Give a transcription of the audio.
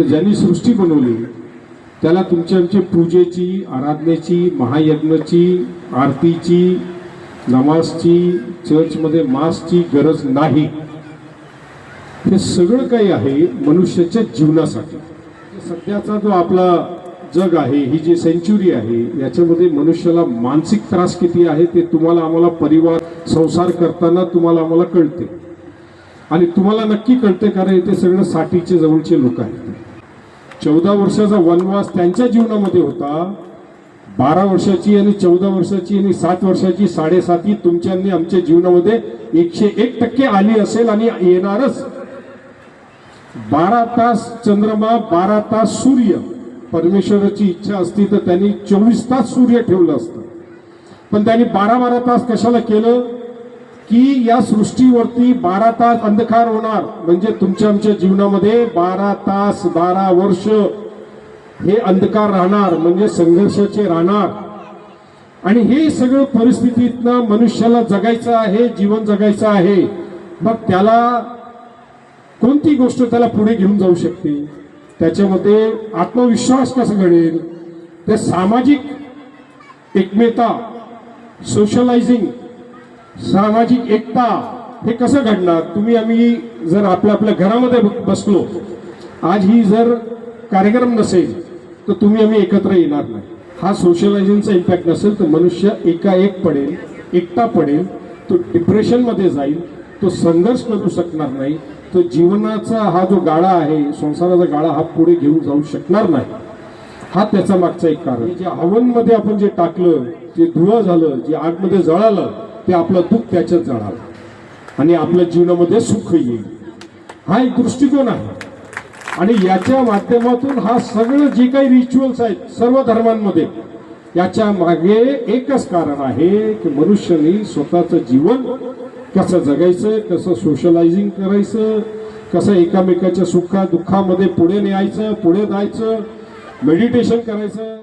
तर ज्यांनी सृष्टी बनवली त्याला तुमच्या आमची पूजेची, आराधनेची, महायज्ञाची, आरतीची, नमाजची, चर्चमध्ये मासची गरज नाही. हे सगळं काही आहे मनुष्याच्या जीवनासाठी. सध्याचा जो आपला जग आहे, ही जी सेंच्युरी आहे, याच्यामध्ये मनुष्याला मानसिक त्रास किती आहे ते तुम्हाला आम्हाला परिवार संसार करताना तुम्हाला आम्हाला कळते. आणि तुम्हाला नक्की कळते कारण इथे सगळं साठीचे जवळचे लोक आहेत. 14 वर्षाचा वनवास त्यांच्या जीवनामध्ये होता. 12 वर्षाची आणि 14 वर्षाची आणि 7 वर्षाची 7.5 तुमच्यांनी आमच्या जीवनामध्ये 101% आली असेल आणि येणारच. 12 तास चंद्रमा, 12 तास सूर्य. परमेश्वराची इच्छा असती तर त्यांनी 24 तास सूर्य ठेवलं असतं, पण त्यांनी 12 तास कशाला केलं की या सृष्टीवरती 12 तास अंधकार होणार म्हणजे तुमच्या आमच्या जीवनामध्ये 12 तास 12 वर्ष हे अंधकार राहणार म्हणजे संघर्षाचे राहणार. आणि हे सगळं परिस्थितीतनं मनुष्याला जगायचं आहे, जीवन जगायचं आहे. मग त्याला कोणती गोष्ट त्याला पुढे घेऊन जाऊ शकते, त्याच्यामध्ये आत्मविश्वास कसा घडेल, ते सामाजिक एकमेता, सोशलायझिंग, सामाजिक एकता हे कसं घडणार. तुम्ही आम्ही जर आपल्या आपल्या घरामध्ये बसलो, आज ही जर कार्यक्रम नसेल तर तुम्ही आम्ही एकत्र येणार नाही. हा सोशलायझिंगचा इम्पॅक्ट नसेल तर मनुष्य एकाएक पडेल, एकटा पडेल, तो डिप्रेशनमध्ये जाईल, तो संघर्ष करू शकणार नाही, तो जीवनाचा हा जो गाडा आहे, संसाराचा गाडा हा पुढे घेऊन जाऊ शकणार नाही. हा त्याचा मागचा एक कारण. जे हवनमध्ये आपण जे टाकलं, जे धुळं झालं, जे आगमध्ये जळालं, ते आपलं दुःख त्याच्यात जळालं आणि आपल्या जीवनामध्ये सुख येईल. हा एक दृष्टिकोन आहे. आणि याच्या माध्यमातून हा सगळं जे काही रिच्युअल्स आहेत सर्व धर्मांमध्ये, याच्या मागे एकच कारण आहे की मनुष्याने स्वतःचं जीवन कसं जगायचं, कसं सोशलायझिंग करायचं, कसं एकामेकाच्या सुखा दुःखामध्ये पुढे न्यायचं, पुढे जायचं, मेडिटेशन करायचं.